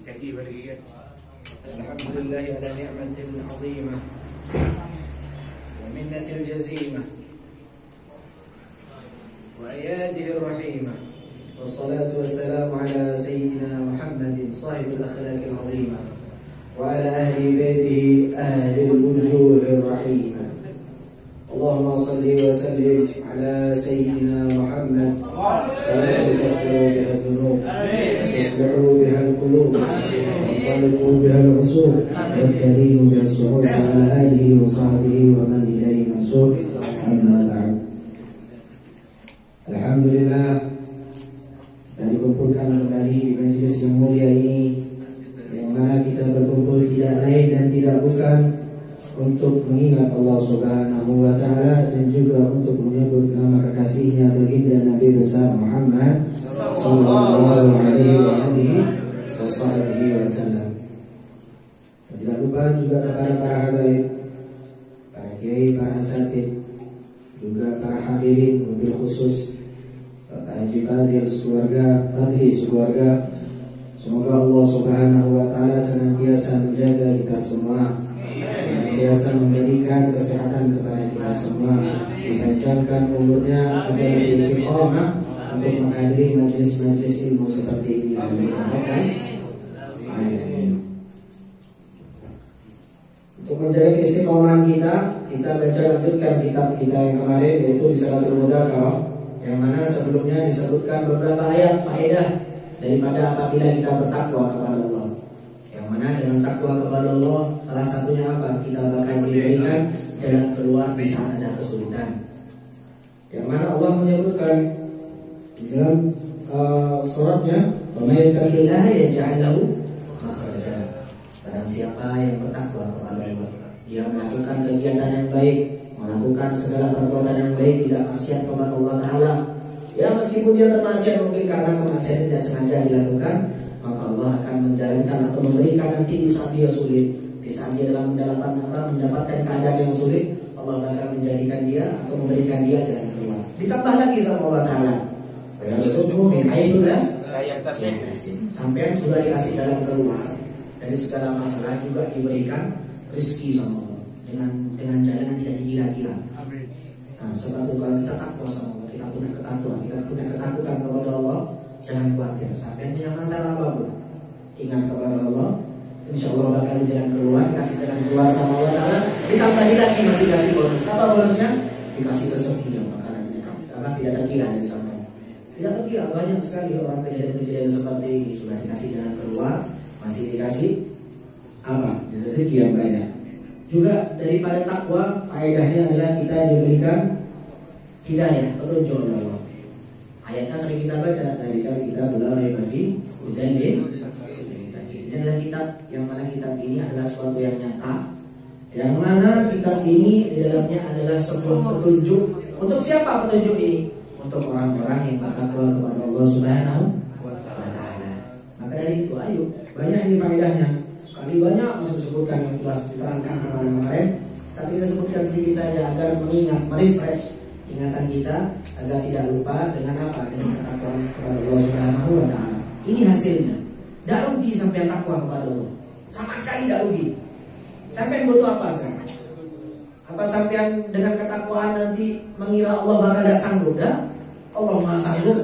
الحمد لله على نعمة عظيمة ومنة الجزيمة وعياده الرحيمة، والصلاة والسلام على سيدنا محمد صاحب الأخلاق العظيمة وعلى أهل بيته أهل الوجوه الرحيمة. اللهم صل وسلم على سيدنا محمد صلاة تغفر بها الذنوب وتصلح بها القلوب وتنطلق بها العصور والكريم بها الصعود على آله وصحبه ومن إليه منسوب. أما بعد. Alhamdulillah, kita dikumpulkan kembali di majelis yang mulia ini, yang mana kita berkumpul tidak lain dan tidak bukan untuk mengingat Allah Subhanahu wa Ta'ala dan juga untuk menyebut nama kekasihnya baginda Nabi besar Muhammad sallallahu alaihi wasallam. Tidak lupa juga kepada para habaib, para kiai, para asatid, juga para hadirin, mobil khusus Bapak Haji Fadil sekeluarga. Semoga Allah Subhanahu wa Ta'ala senantiasa menjaga kita semua, senantiasa memberikan kesehatan kepada kita semua, dipanjangkan umurnya agar istiqomah untuk menghadiri majlis-majlis ilmu seperti ini. Amin. Untuk menjaga istiqomah kita baca lanjutkan kitab kita yang kemarin, yaitu Risalatul Mudzakarah, yang mana sebelumnya disebutkan beberapa ayat faedah daripada apabila kita bertakwa kepada Allah. Yang mana dengan takwa kepada Allah, salah satunya apa? Kita bakal diberikan jalan keluar di saat ada kesulitan. Yang mana Allah menyebutkan di dalam suratnya, "Wa may yattaqillaha yaj'al lahu makhraja." Barang siapa yang bertakwa kepada Allah, dia melakukan kegiatan yang baik, melakukan segala perbuatan yang baik, tidak maksiat kepada Allah Ta'ala. Ya, meskipun dia bermaksiat mungkin karena kemaksiatan tidak sengaja dilakukan, maka Allah akan menjalankan atau memberikan nanti di saat dia sulit, di saat dia dalam mendapatkan keadaan yang sulit, Allah akan menjadikan dia atau memberikan dia jalan keluar. Ditambah lagi sama Allah Ta'ala, sampai sudah dikasih jalan keluar dari segala masalah, juga diberikan rezeki sama Allah dengan jalan yang tidak dikira-kira. Nah, sebab itu kalau kita takwa sama Allah, kita punya ketakwaan, kita punya ketakutan kepada Allah, jangan khawatir sampai punya masalah apapun, ingat kepada Allah, insya Allah bakal jalan keluar, dikasih jalan keluar sama Allah Ta'ala. Ditambah lagi masih dikasih bonus. Apa bonusnya? Dikasih rezeki yang makanan tidak terkira dari sampai. Tidak terkira, banyak sekali orang kejadian-kejadian seperti ini, sudah dikasih jalan keluar, masih dikasih apa? Rezeki yang banyak. Juga daripada takwa, faedahnya adalah kita diberikan hidayah, petunjuk oleh Allah. Ayatnya sering kita baca dari kitab la raiba fi hudan lil muttaqin. Ini adalah kitab yang mana kitab ini adalah suatu yang nyata, yang mana kitab ini di dalamnya adalah sebuah petunjuk. Untuk siapa petunjuk ini? Untuk orang-orang yang bertakwa kepada Allah Subhanahu wa Ta'ala. Maka dari itu, ayo, banyak ini faedahnya. Sekali banyak masih disebutkan yang sudah diterangkan kemarin, tapi saya sebutkan sedikit saja agar mengingat, merefresh ingatan kita agar tidak lupa dengan apa? Dengan ketakwaan kepada Allah Subhanahu wa Ta'ala. Ini hasilnya. Tidak rugi sampai takwa kepada Allah. Sama sekali tidak rugi. Sampai butuh apa sekarang? Apa sampai dengan ketakwaan nanti mengira Allah bakal tidak sanggup? Dah? Allah Maha sanggup.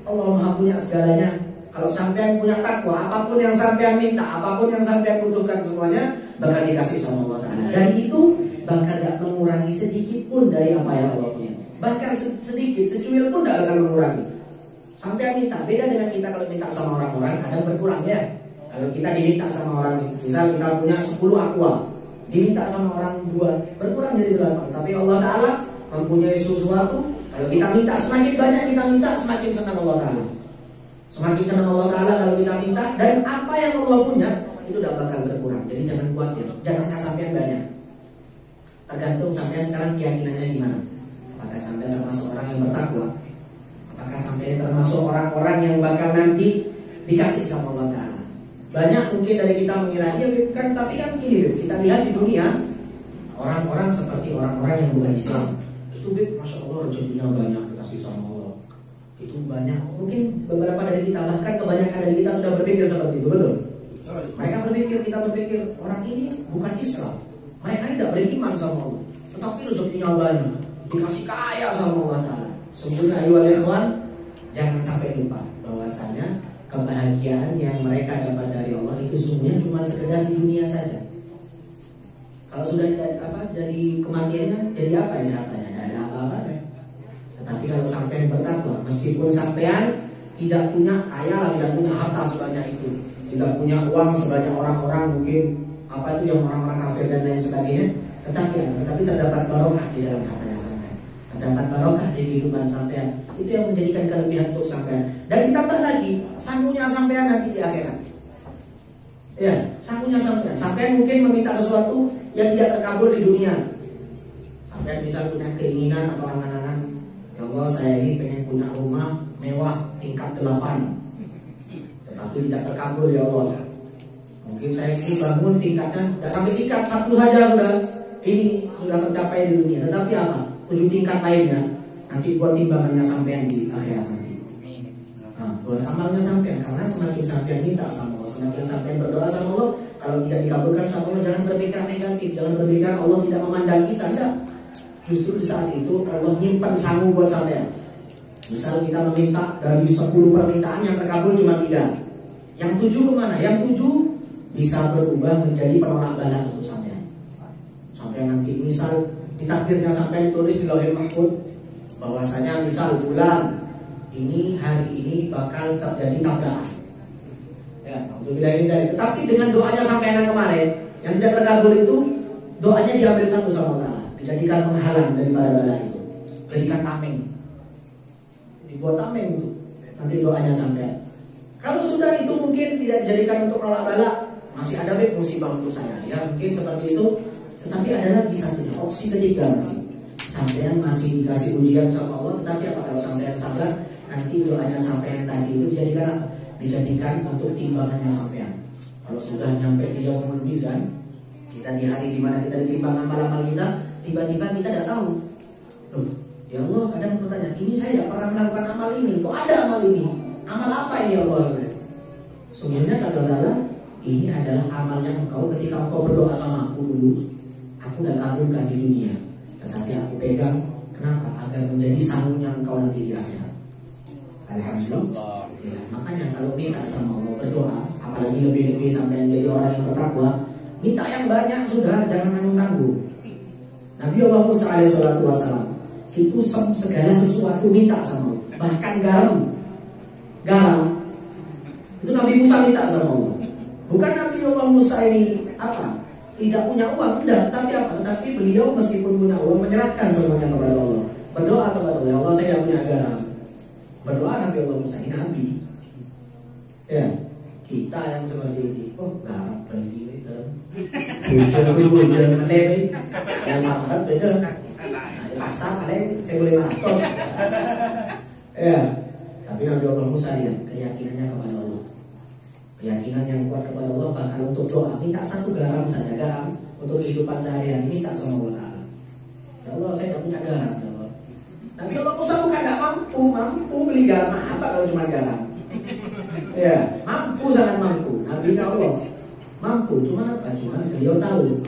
Allah Maha punya segalanya. Kalau sampean punya takwa, apapun yang sampean minta, apapun yang sampean butuhkan, semuanya bakal dikasih sama Allah Ta'ala. Dan itu bakal tidak mengurangi sedikit pun dari apa yang Allah punya. Bahkan sedikit, secuil pun tidak akan mengurangi. Sampean minta, beda dengan kita kalau minta sama orang-orang, kadang berkurang ya. Kalau kita diminta sama orang, misal kita punya 10 aqua, diminta sama orang 2, berkurang jadi 8. Tapi Allah Ta'ala mempunyai sesuatu, kalau kita minta, semakin banyak kita minta, semakin senang Allah Ta'ala. Semakin senang Allah Ta'ala kalau kita minta, dan apa yang Allah punya itu tidak bakal berkurang. Jadi jangan khawatir, jangan sampean banyak. Tergantung sampean sekarang keyakinannya gimana. Apakah sampean termasuk orang yang bertakwa? Apakah sampean termasuk orang-orang yang bakal nanti dikasih sama Allah Ta'ala? Banyak mungkin dari kita mengira dia bukan, tapi kan gini, kita lihat di dunia orang-orang seperti orang-orang yang bukan Islam itu, masya Allah rezekinya banyak dikasih sama Allah. Itu banyak, mungkin beberapa dari kita, bahkan kebanyakan dari kita sudah berpikir seperti itu, betul? kita berpikir orang ini bukan Islam, mereka ini tidak beriman sama Allah, tetapi rezekinya banyak, dikasih kaya sama Allah Ta'ala. Sungguhnya ayuhal ikhwan, jangan sampai lupa bahwasanya kebahagiaan yang mereka dapat dari Allah itu sungguhnya cuma sekedar di dunia saja. Kalau sudah jadi kematiannya, jadi apa ini hartanya? Tidak ada apa-apa. Tetapi kalau sampean bertakwa, meskipun sampean tidak punya kaya, tidak punya harta sebanyak itu, tidak punya uang sebanyak orang-orang mungkin apa itu yang orang-orang kafir dan lain sebagainya, tetapi terdapat barokah di dalam hartanya sampean, terdapat barokah di kehidupan sampean. Itu yang menjadikan kelebihan untuk sampean. Dan ditambah lagi sanggupnya sampean nanti di akhirat. Ya, sanggupnya sampean mungkin meminta sesuatu yang tidak terkabul di dunia. Sampean bisa punya keinginan atau angan-angan, ya Allah saya ini pengen punya rumah mewah tingkat 8, tetapi tidak terkabul ya Allah. Mungkin saya ini bangun tingkatnya tidak sampai tingkat 1 saja sudah tercapai di dunia, tetapi apa? 7 tingkat lainnya nanti buat timbangannya sampean di akhirat nanti. Nah, buat amalnya sampean, karena semakin sampean minta sama Allah, semakin sampean berdoa sama Allah, kalau tidak dikabulkan sama Allah, jangan berpikir negatif, jangan berpikir Allah tidak memandang kita, enggak. Justru di saat itu Allah nyimpan sangu buat sampean. Misal kita meminta dari 10 permintaan yang terkabul cuma 3, yang 7 kemana? Yang 7 bisa berubah menjadi penolak bala untuk sampean. Sampean nanti misal di takdirnya sampean ditulis di Lauhul Mahfuz bahwasanya misal bulan ini hari ini bakal terjadi tabrakan. Ya, untuk bilang ini dari. Tetapi dengan doanya sampean yang kemarin yang tidak terkabul itu, doanya diambil satu sama Allah, dijadikan penghalang daripada bala itu, jadikan tameng. Dibuat tameng itu nanti doanya sampai. Kalau sudah itu mungkin tidak dijadikan untuk nolak bala, masih ada musibah untuk saya, ya mungkin seperti itu. Tetapi ada lagi satunya, opsi ketiga sampean masih dikasih ujian sama Allah, tetapi apa kalau sampean sabar, nanti doanya sampean tadi itu dijadikan apa? Dijadikan untuk timbangannya sampean. Kalau sudah nyampe di yaumul mizan, kita di hari dimana kita ditimbang amal-amal kita, tiba-tiba kita tidak tahu. Loh, ya Allah kadang bertanya, ini saya tidak pernah melakukan amal ini, kok ada amal ini? Amal apa ini ya Allah? Sebenarnya kata Allah, ini adalah amalnya engkau ketika engkau berdoa sama aku dulu, aku udah kabulkan di dunia, tetapi aku pegang, kenapa? Agar menjadi sanggupnya engkau nanti di akhirat. Alhamdulillah. Ya, makanya kalau minta sama Allah berdoa, apalagi lebih-lebih sampai menjadi orang yang bertakwa, minta yang banyak sudah, jangan nanggung-nanggung. Nabi Allah Musa alaihissalam itu segala sesuatu minta sama Allah, bahkan garam itu Nabi Musa minta sama Allah. Bukan Nabi Allah Musa ini tidak punya uang, tidak, tapi tapi beliau meskipun punya uang menyerahkan semuanya kepada Allah, berdoa kepada Allah, ya Allah saya tidak punya garam. Berdoa Nabi Allah Musa ini Nabi. Ya, kita yang seperti ini, garam beli itu, hujan meleleh, yang mahal beda. Pasar paling saya boleh 500. Ya, tapi Nabi Allah Musa ya keyakinannya kepada Allah, keyakinan yang kuat kepada Allah, bahkan untuk doa minta 1 garam saja, garam untuk kehidupan sehari-hari minta sama Allah. Ya Allah saya tidak punya garam ya Allah. Nabi Allah Musa bukan tidak mampu beli garam apa kalau cuma garam. Ya, mampu sangat mampu. Nabi Allah mampu, cuma apa? Cuma beliau tahu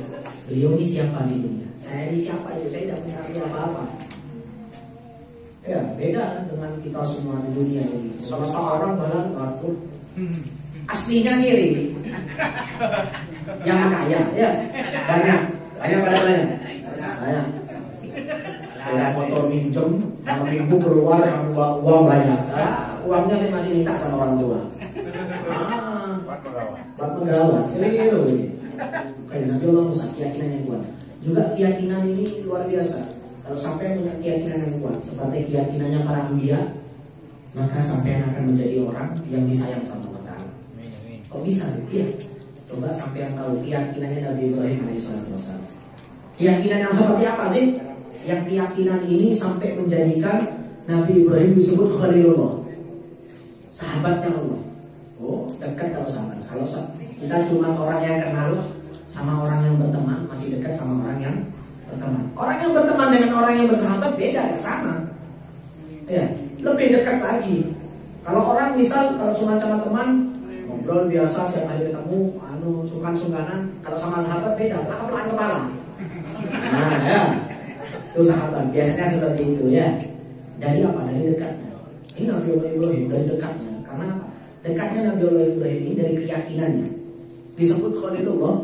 beliau ini siapa di dunia. Saya ini siapa itu? Saya tidak punya arti apa-apa. Ya, beda dengan kita semua di dunia ini. Salah orang balang aku aslinya kiri, yang kaya, ya banyak banyak. Saya motor minjem, malam minggu keluar uang banyak. Uangnya saya masih minta sama orang tua. Buat penggawa, keliru. Kayak Nabi Allah Musa keyakinan yang kuat. Juga keyakinan ini luar biasa. Kalau sampai punya keyakinan yang kuat seperti keyakinannya para anbiya, maka sampai akan menjadi orang yang disayang sama Allah. Kok bisa? Iya. Coba sampai yang tahu keyakinannya Nabi Ibrahim alaihissalam. Keyakinan yang seperti apa sih? Yang keyakinan ini sampai menjadikan Nabi Ibrahim disebut Khalilullah, sahabatnya Allah. Oh, dekat kalau sahabat. Kalau kita cuma orang yang kenal sama orang yang berteman, masih dekat sama orang yang berteman. Orang yang berteman dengan orang yang bersahabat beda, gak sama. Ya, lebih dekat lagi. Kalau orang misal kalau cuma sama teman ngobrol biasa, setiap hari ketemu, sungkan-sungkanan. Kalau sama sahabat beda, pelan kepala. Nah ya, itu sahabat biasanya seperti itu ya. Dari apa? Dari dekatnya. Ini Nabi Allah Ibrahim dari dekatnya. Karena apa? Dekatnya Nabi Allah Ibrahim ini dari keyakinannya. Disebut Khalilullah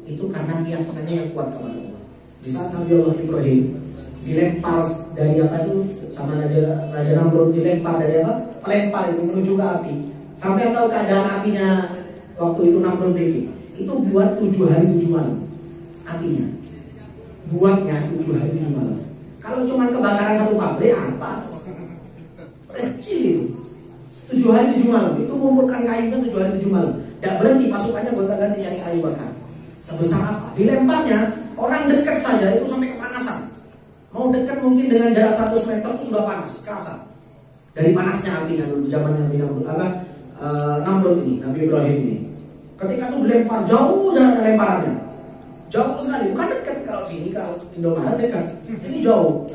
itu karena keyakinannya yang kuat kepada Allah. Di saat Nabi Allah Ibrahim dilempar dari apa itu sama Raja Namrud, dilempar dari apa? Pelempar itu menuju ke api. Sampai tahu keadaan apinya waktu itu Namrud bikin. Itu buat 7 hari 7 malam apinya. Buatnya 7 hari 7 malam. Kalau cuma kebakaran satu pabrik apa? Kecil itu. 7 hari 7 malam. Itu mengumpulkan kayunya 7 hari 7 malam. Tidak berhenti pasukannya gonta-ganti cari kayu bakar. Sebesar apa? Dilemparnya orang dekat saja itu sampai kepanasan. Mau dekat mungkin dengan jarak 100 meter itu sudah panas, kerasa. Dari panasnya apinya dulu zaman Nabi Namrud ini, Nabi Ibrahim ini. Ketika itu dilempar jauh jarak lemparannya. Jauh sekali, bukan dekat. Kalau sini ke Indomaret dekat. Ini jauh.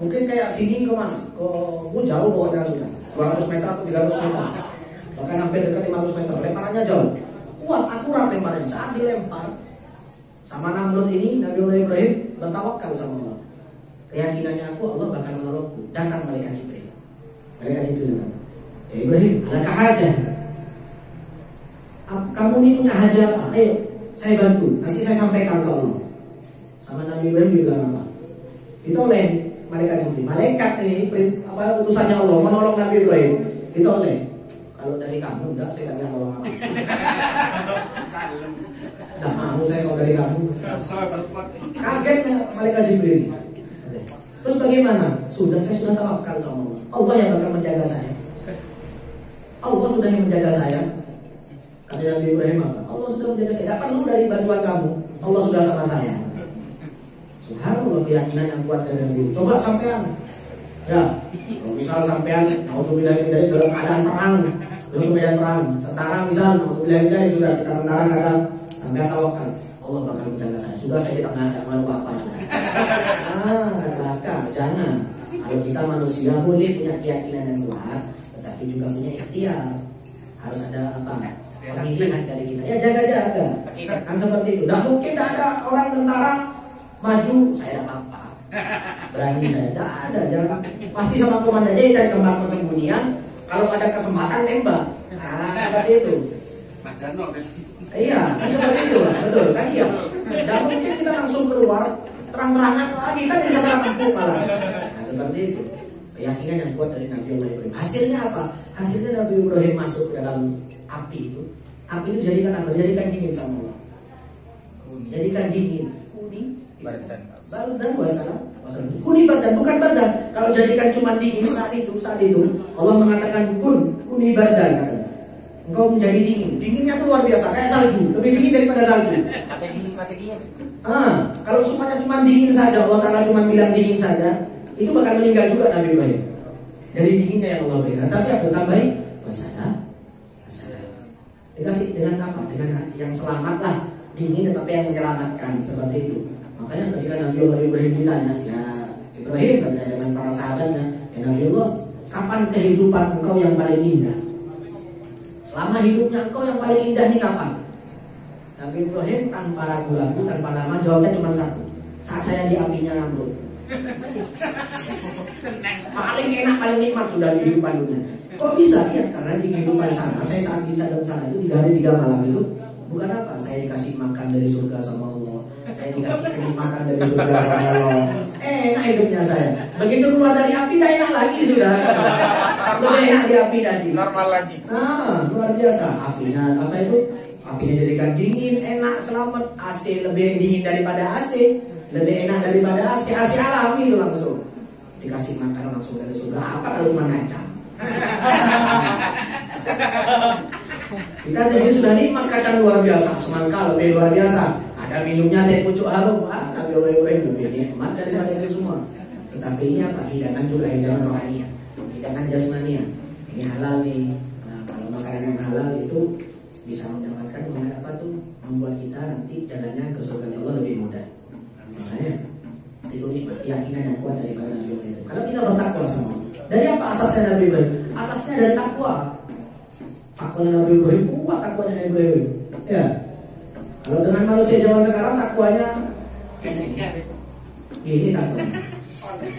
Mungkin kayak sini ke mana? Ke jauh pokoknya sudah. 200 meter atau 300 meter. Bahkan hampir dekat 500 meter. Lemparannya jauh. Kuat, akurat lemparannya. Saat dilempar sama Namrud ini, Nabi Allah Ibrahim bertawakal sama Allah. Keyakinannya aku Allah bakal menolongku. Datang malaikat Jibril. Malaikat Jibril datang. Ibrahim, alakah hajah? Kamu ini punya hajat apa? Ayo, saya bantu. Nanti saya sampaikan ke Allah. Sama Nabi Ibrahim bilang apa? Ditoleh malaikat Jibril. Malaikat ini apa utusannya Allah menolong Nabi Ibrahim. Ditoleh. Kalau dari kamu enggak, saya enggak nolong apa. Enggak mau saya kalau dari kamu. Kaget malaikat Jibril. Terus bagaimana? Sudah tawakal sama Allah. Allah yang bakal menjaga saya. Allah sudah yang menjaga saya. Kata Nabi Ibrahim apa? Allah sudah menjaga saya. Tidak perlu dari bantuan kamu. Allah sudah sama saya. Subhanallah, keyakinan yang kuat dari Nabi. Coba sampean. Ya, kalau misal sampean mau bilang dari dalam keadaan perang, dalam medan perang, tentara misal mau bilang dari sudah kita tentara kadang sampean tawakal. Allah bakal menjaga saya. Sudah saya di tengah tidak malu apa. Jangan. Kalau kita manusia boleh punya keyakinan yang kuat, tetapi juga punya ikhtiar. Harus ada apa? Pemilihan dari kita. Ya jaga-jaga. Kan seperti itu. Tidak mungkin tidak ada orang tentara maju saya tidak apa. Berani saya tidak ada. Jangan pasti sama komandannya dari tempat persembunyian. Kalau ada kesempatan tembak. Nah seperti itu. Iya, kan seperti itu. Betul kan iya. Tidak mungkin kita langsung keluar terang-terangan lagi kan bisa salah tempur malah. Nah seperti itu. Keyakinan yang kuat dari Nabi Allah Ibrahim. Hasilnya apa? Hasilnya Nabi Ibrahim masuk ke dalam api itu. Api itu jadikan apa? Jadikan dingin sama Allah. Jadikan dingin. Kuni bardan wasalam. Kuni bardan, bukan bardan. Kalau jadikan cuma dingin saat itu Allah mengatakan kuni bardan kata. Engkau menjadi dingin. Dinginnya itu luar biasa, kayak salju. Lebih dingin daripada salju. Kalau semuanya cuma dingin saja, Allah Ta'ala cuma bilang dingin saja, itu bakal meninggal juga Nabi Ibrahim. Dari dinginnya yang Allah berikan. Tapi apa tambahin? Wassalam. Dikasih dengan apa? Dengan yang selamat lah. Dingin tetapi yang menyelamatkan. Seperti itu. Makanya ketika Nabi Allah Ibrahim ditanya, ya Ibrahim katanya dengan para sahabatnya, ya Nabi Allah, kapan kehidupan engkau yang paling indah? Selama hidupnya engkau yang paling indah ini kapan? Nabi Ibrahim tanpa ragu-ragu, tanpa lama jawabnya cuma satu. Saat saya di apinya Namrud. Paling enak, paling nikmat sudah di kehidupan dunia. Kok bisa? Ya karena di kehidupan sana, saya saat di sana itu 3 hari 3 malam itu bukan apa? Saya dikasih makan dari surga sama Allah. Saya dikasih kenikmatan dari surga sama Allah. Enak hidupnya saya. Begitu keluar dari api, dah enak lagi sudah. Sudah enak di api tadi. Normal lagi. Nah, luar biasa. Apinya apa itu? Apinya jadikan dingin, enak, selamat. AC lebih dingin daripada AC. Lebih enak daripada AC. AC alami itu langsung. Dikasih makan langsung dari surga. Apa kalau cuma kacang? Kita jadi sudah nikmat kacang luar biasa. Semangka lebih luar biasa. Ada minumnya teh pucuk harum. Nabi Allah Ibrahim lebih nikmat daripada itu semua. Tetapi ini apa? Hidangan juga hidangan rohani, hidangan jasmania. Ini halal nih. Nah, kalau makanan yang halal itu bisa mendapatkan apa tuh? Membuat kita nanti jalannya ke surga Allah lebih mudah. Makanya itu nikmat keyakinan yang kuat daripada Nabi Ibrahim. Kalau kita bertakwa sama Allah. Dari apa asasnya Nabi Ibrahim? Asasnya dari takwa. Takwanya Nabi Ibrahim kuat, takwanya Nabi Ibrahim. Ya. Kalau dengan manusia zaman sekarang takwanya ini takwanya.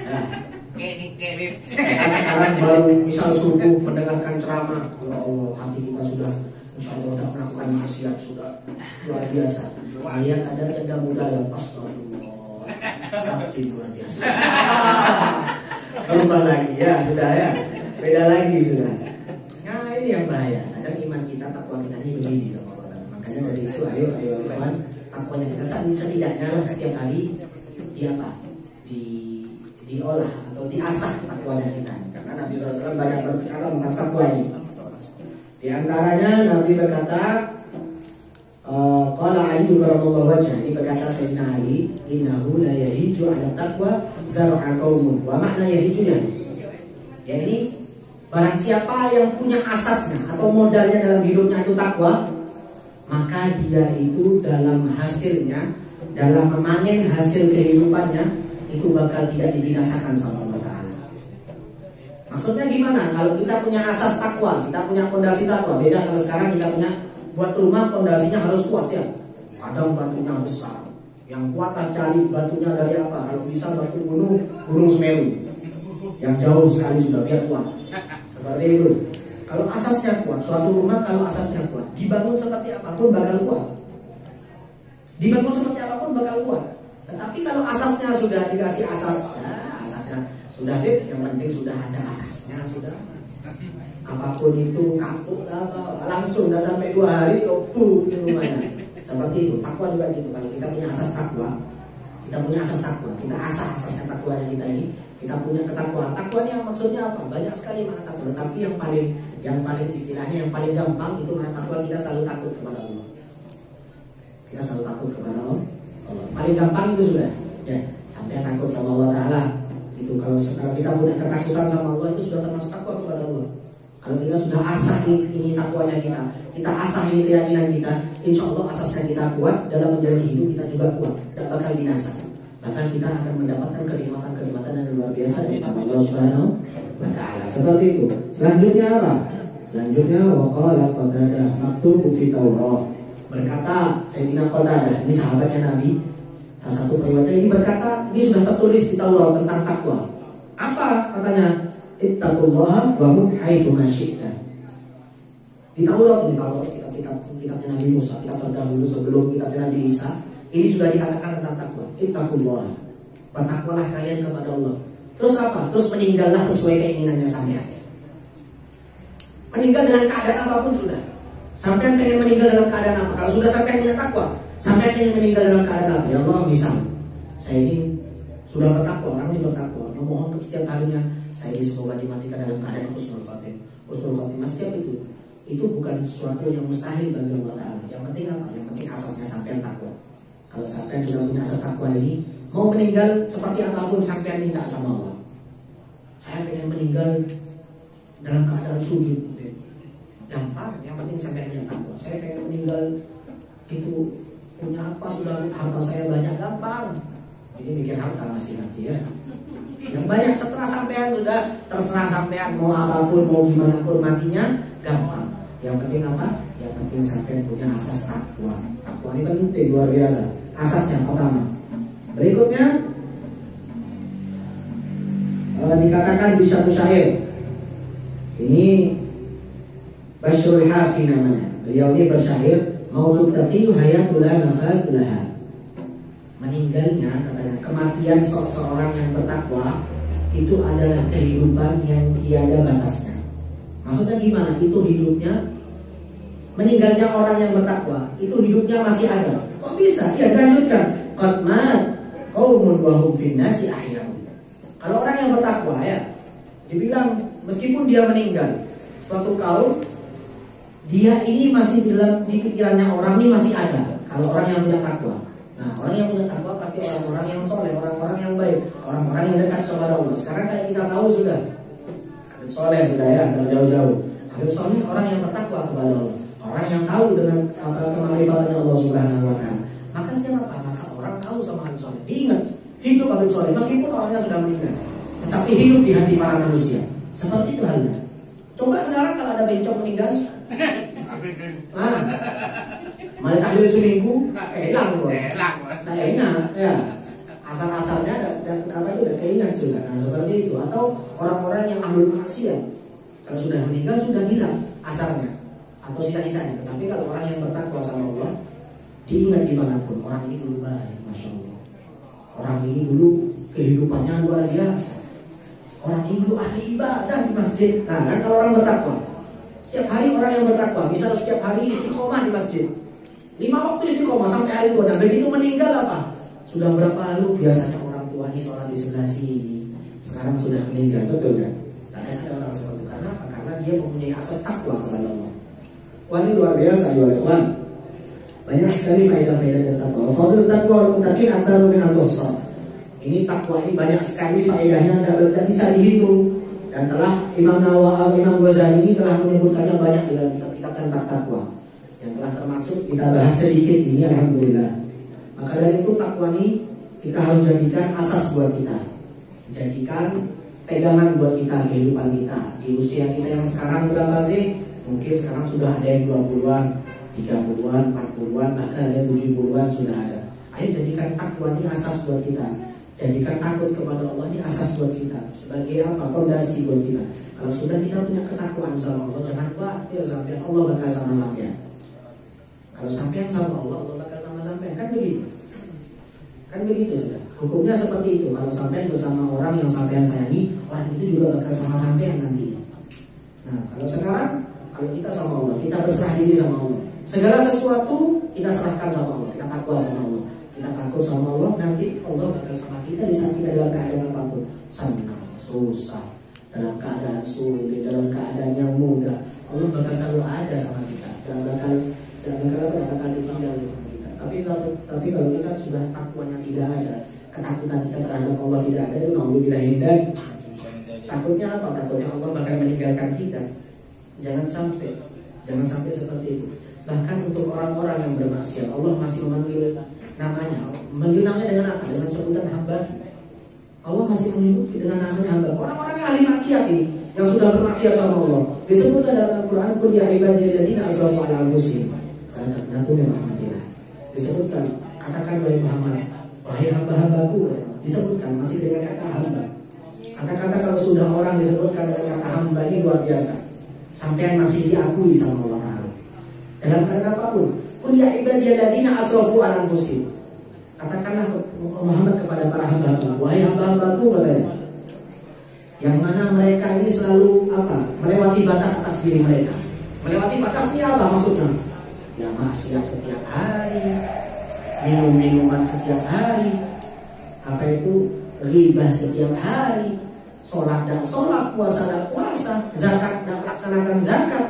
Ya. Sekarang baru misal subuh mendengarkan ceramah, ya Allah, hati kita sudah insya Allah sudah melakukan maksiat, sudah luar biasa. Lihat ada janda muda yang astagfirullah, hati luar biasa. Berubah lagi ya, sudah ya, beda lagi sudah. Nah ini yang bahaya. Kadang iman kita, takwa kita ini begini sama Allah. Makanya dari itu ayo kawan, takwanya kita setidaknya lah setiap hari dia apa? Diolah atau diasah takwanya kita. Karena Nabi SAW banyak berkata tentang takwa ini. Di antaranya Nabi berkata, qala Ali radhiyallahu anhu, ini berkata Sayyidina Ali, innahu la yahiju 'ala taqwa zar'a qaumun. Wa makna yahijunya, ya ini barang siapa yang punya asasnya atau modalnya dalam hidupnya itu takwa, maka dia itu dalam hasilnya, dalam memanen hasil kehidupannya itu bakal tidak dibinasakan sama Allah Ta'ala. Maksudnya gimana? Kalau kita punya asas takwa, kita punya fondasi takwa. Beda kalau sekarang kita punya buat rumah, fondasinya harus kuat ya. Kadang batunya besar, yang kuat cari batunya dari apa? Kalau bisa batu gunung Semeru, yang jauh sekali sudah biar kuat. Seperti itu. Kalau asasnya kuat, suatu rumah kalau asasnya kuat, dibangun seperti apapun bakal kuat. Dibangun seperti apapun bakal kuat. Tetapi kalau asasnya sudah dikasih asasnya sudah deh, yang penting sudah ada asasnya, sudah apapun itu kapuk langsung udah sampai 2 hari di rumahnya. Seperti itu, takwa juga gitu. Kalau kita punya asas takwa, kita asah asasnya takwanya kita ini, kita punya ketakwaan. Takwanya maksudnya apa? Banyak sekali makna takwa. Tapi yang paling istilahnya yang paling gampang itu makna takwa, kita selalu takut kepada Allah. Kita selalu takut kepada Allah. Paling gampang itu sudah ya, sampai takut sama Allah Ta'ala. Itu kalau kita punya ketakutan sama Allah, itu sudah termasuk takwa kepada Allah. Kalau kita sudah asah ini takwanya kita asah ini keyakinan kita, insya Allah asasnya kita kuat, dalam menjalani hidup kita juga kuat, tidak bakal binasa. Bahkan kita akan mendapatkan kenikmatan yang luar biasa dari Allah Subhanahu wa Ta'ala. Seperti itu. Selanjutnya apa? Selanjutnya waqala Qatadah maktubu fi Taurat. Berkata Sayyidina Qatadah, ini sahabatnya Nabi, salah satu periwayatnya ini berkata, ini sudah tertulis di Taurat tentang takwa. Apa katanya? Ittaqullaha wa mut haitsu masyi'ta. Di Taurat, kitabnya Nabi Musa, kitab terdahulu sebelum kitabnya Nabi Isa, ini sudah dikatakan tentang takwa. Ittaqullaha, bertakwalah kalian kepada Allah. Terus apa? Terus meninggallah sesuai keinginannya sampean. Meninggal dengan keadaan apapun sudah. Sampai pengen meninggal dalam keadaan apa? Kalau sudah sampai punya takwa, sampai pengen meninggal dalam keadaan apa? Ya Allah, misal saya ini sudah bertakwa, orang ini bertakwa, memohon untuk setiap harinya saya ini semoga dimatikan dalam keadaan husnul khotimah. Setiap itu bukan sesuatu yang mustahil bagi Allah Ta'ala. Yang penting apa? Yang penting asasnya sampai takwa. Kalau sampai sudah punya asas takwa ini, mau meninggal seperti apapun sampai minta sama Allah. Saya pengen meninggal dalam keadaan sujud. Gampang, yang penting sampai punya takwa. Saya pengen meninggal itu punya apa, sudah harta saya banyak, gampang. Ini mikir harta masih mati ya. Yang banyak setelah sampean sudah terserah sampean mau apapun, mau gimana pun matinya gampang. Yang penting apa? Yang penting sampean punya asas takwa. Takwa ini penting luar biasa. Asasnya pertama. Berikutnya dikatakan di satu syair. Ini Basyrul Hafi namanya. Beliau ini bersyair, mautut taqiyu hayatul nafatulah. Meninggalnya katanya, kematian seorang yang bertakwa itu adalah kehidupan yang tiada batasnya. Maksudnya gimana? Itu hidupnya, meninggalnya orang yang bertakwa itu hidupnya masih ada. Kok bisa? Ya dilanjutkan. Qad mat qaumun wa hum fin nasi ahya. Kalau orang yang bertakwa ya, dibilang meskipun dia meninggal, suatu kaum dia ini masih dalam di pikirannya orang ini masih ada. Kalau orang yang punya takwa. Nah, orang yang punya takwa pasti orang-orang yang soleh, orang-orang yang baik, orang-orang yang dekat kepada Allah. Sekarang kayak kita tahu sudah, Habib Soleh sudah ya, jauh-jauh. Habib Soleh orang yang bertakwa kepada Allah, orang yang tahu dengan kemarifatannya Allah Subhanahu wa Ta'ala. Maka siapa? Maka orang tahu sama Habib Soleh. Ingat, hidup Habib Soleh meskipun orangnya sudah meninggal, tetapi hidup di hati para manusia. Seperti itu halnya. Coba sekarang kalau ada bencong meninggal, Ah, malah tahlil seminggu, hilang kok. Tak ingat, ya. Asal-asalnya apa itu udah keingat sudah. Nah, seperti itu. Atau orang-orang yang ahlul maksiat, kalau sudah meninggal sudah hilang asarnya atau sisa-sisanya. Tetapi kalau orang yang bertakwa sama Allah, diingat dimanapun, orang ini dulu baik, masya Allah. Orang ini dulu kehidupannya luar biasa. Orang ini dulu ahli ibadah di masjid. Nah, kan kalau orang bertakwa, setiap hari orang yang bertakwa, misal setiap hari istiqomah di masjid, 5 waktu istiqomah sampai hari tua. Dan begitu meninggal apa? Sudah berapa lalu biasanya orang tua ini sholat di sebelah sini, sekarang sudah meninggal, betul kan? Karena ada orang seperti itu. Karena apa? Karena dia mempunyai asas takwa kepada Allah. Wah, ini luar biasa, ya kawan. Banyak sekali faedah-faedah dari takwa. Fadlul taqwa wal muttaqin aktaru min al-tuhsa. Ini takwa ini banyak sekali faedahnya, tidak bisa dihitung. Dan telah Imam Nawawi, Imam Ghazali ini telah menyebutkannya banyak di dalam kitab tentang takwa. Yang telah termasuk kita bahas sedikit ini, alhamdulillah. Maka dari itu takwa ini kita harus jadikan asas buat kita, jadikan pegangan buat kita kehidupan kita. Di usia kita yang sekarang berapa sih? Mungkin sekarang sudah ada yang 20-an, 30-an, 40-an, bahkan ada yang 70-an sudah ada. Ayo jadikan takwa ini asas buat kita. Jadikan takut kepada Allah ini asas buat kita. Sebagai apa? Fondasi buat kita. Kalau sudah kita punya ketakwaan sama Allah, jangan khawatir sampai Allah bakal sama sampean. Kalau sampean sama Allah, Allah bakal sama sampean. Kan begitu. Kan begitu sudah. Hukumnya seperti itu. Kalau sampean bersama orang yang sampean sayangi, orang itu juga bakal sama sampean nantinya. Nah, kalau sekarang, kalau kita sama Allah, kita berserah diri sama Allah. Segala sesuatu kita serahkan sama Allah. Kita takwa sama Allah. Kita takut sama Allah, nanti Allah bakal sama kita di saat kita dalam keadaan apapun. Senang, susah, dalam keadaan sulit, dalam keadaan yang mudah, Allah bakal selalu ada sama kita. Dan bakal ditinggal kita. Tapi kalau kita sudah takwanya tidak ada, ketakutan kita terhadap Allah tidak ada, itu naudzubillah dan takutnya apa? Takutnya Allah bakal meninggalkan kita. Jangan sampai seperti itu. Bahkan untuk orang-orang yang bermaksiat, Allah masih memanggil namanya. Memanggil namanya dengan apa? Dengan sebutan hamba. Allah masih menyebut dengan namanya hamba. Orang-orang yang ahli maksiat ini, yang sudah bermaksiat sama Allah, disebutkan dalam Al-Quran, qul ya ibadiyalladzina asrafu ala anfusihim la taqnatu min rahmatillah. Disebutkan, katakan wahai Muhammad, wahai hamba-hambaku, disebutkan masih dengan kata hamba. Kata-kata kalau sudah orang disebutkan dengan kata hamba ini luar biasa. Sampai masih diakui sama Allah Ta'ala. Dalam keadaan apapun, qul ya ibadiyalladzina asrafu ala anfusihim. Katakanlah Muhammad kepada para hamba-hambaku, wahai hamba-hambaku, katanya, yang mana mereka ini selalu apa? Melewati batas atas diri mereka. Melewati batas ini apa maksudnya? Ya maksiat setiap hari, minum-minuman setiap hari, apa itu? Ghibah setiap hari, sholat dan sholat, puasa dan puasa, zakat dan laksanakan zakat.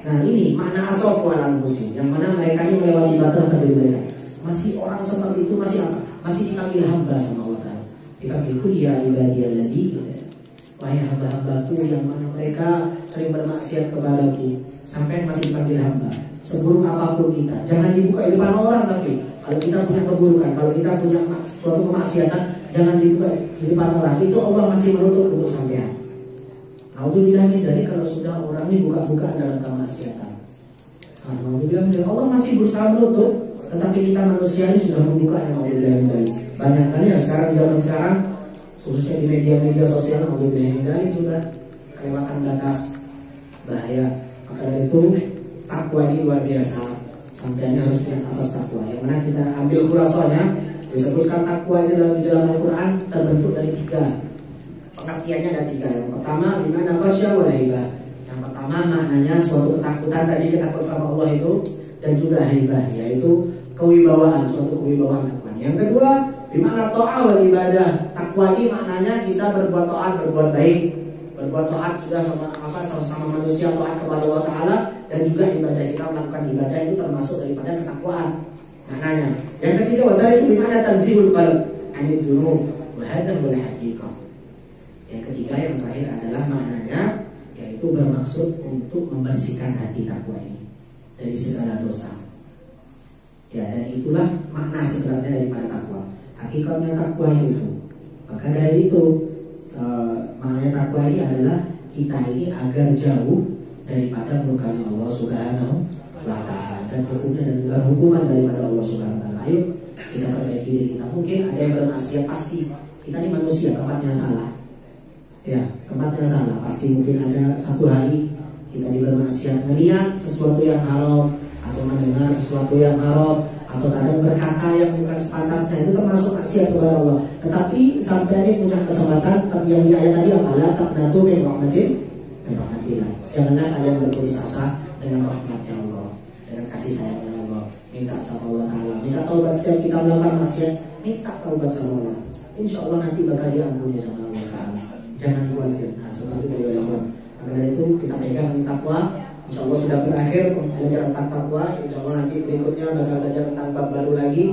Nah ini makna asrafu ala anfusihim, yang mana mereka ini melewati batas atas diri mereka. Masih orang seperti itu masih apa? Masih dipanggil hamba sama Allah Ta'ala. Dipanggil qul ya ibadiyalladzina, wahai hamba-hambaku yang mana mereka sering bermaksiat kepadaku, sampai masih dipanggil hamba. Seburuk apapun kita, jangan dibuka di depan orang. Tapi kalau kita punya keburukan, kalau kita punya suatu kemaksiatan, jangan dibuka di depan orang. Itu Allah masih menutup untuk sampean. Alhamdulillah dari kalau sudah orang ini buka-buka dalam kemaksiatan, alhamdulillah Allah masih berusaha menutup. Tetapi kita manusia ini sudah membuka yang alhamdulillah. Banyak kali ya sekarang, di zaman sekarang, khususnya di media-media sosial, alhamdulillah sudah kelewatan batas, bahaya. Maka dari itu takwa ini luar biasa. Sampai harus punya asas takwa. Yang mana kita ambil khulasonya, disebutkan takwa ini di dalam Al-Quran terbentuk dari 3. Pengertiannya ada 3. Yang pertama, bimana khasya wal haibah. Yang pertama maknanya suatu ketakutan, tadi kita takut sama Allah itu, dan juga haibah, yaitu kewibawaan, suatu kewibawaan takwa. Yang kedua, bimana ta'ah wal ibadah. Takwa ini maknanya kita berbuat taat, berbuat baik. Berbuat taat sudah sama manusia, taat kepada Allah Ta'ala, dan juga ibadah, kita melakukan ibadah itu termasuk daripada ketakwaan maknanya. Yang ketiga, wadzal itu bimana tanzihul qalb anid dunub wa hadam wal haqiqah. Yang ketiga, yang terakhir adalah maknanya, yaitu bermaksud untuk membersihkan hati takwa ini dari segala dosa. Ya, dan itulah makna sebenarnya daripada takwa. Hakikatnya takwa itu. Maka dari itu maknanya takwa ini adalah kita ini agar jauh daripada murkanya Allah Subhanahu belaka dan hukumnya dan bukan hukuman daripada Allah Subhanahu wa taala. Ayo kita perbaiki diri kita. Mungkin ada yang bermaksiat, pasti kita ini manusia, tempatnya salah. Ya, tempatnya salah. Pasti mungkin ada satu hari kita bermaksiat, melihat sesuatu yang haram atau mendengar sesuatu yang haram atau kadang berkata yang bukan sepantasnya, itu termasuk maksiat kepada Allah. Tetapi sampai ini punya kesempatan yang di ayat tadi apalah taqnatu min rahmatillah. Janganlah kalian berputus asa dengan rahmatnya Allah, dengan kasih sayangnya Allah. Minta sama Allah Taala, minta taubat setiap kita melakukan maksiat, minta taubat sama Allah. Insya Allah nanti bakal diampuni sama Allah Taala. Jangan khawatir. Nah, seperti itu ya Allah. Maka dari itu kita pegang takwa. Insya Allah sudah berakhir belajar tentang takwa. Insya Allah nanti berikutnya bakal belajar tentang bab baru lagi.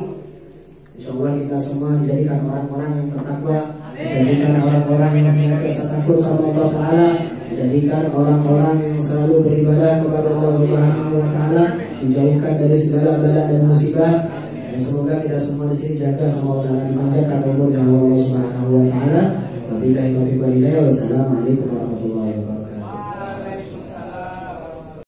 Insya Allah kita semua dijadikan orang-orang yang bertakwa, dijadikan orang-orang yang senantiasa takut sama Allah Taala, dijadikan orang-orang yang selalu beribadah kepada Allah Subhanahu wa taala, dijauhkan dari segala bala dan musibah. Dan semoga kita semua di sini jaga sama Allah Taala, dimanjakan umurnya Allah Subhanahu wa taala. Wabillahi taufiq wal hidayah. Wassalamualaikum warahmatullahi wabarakatuh.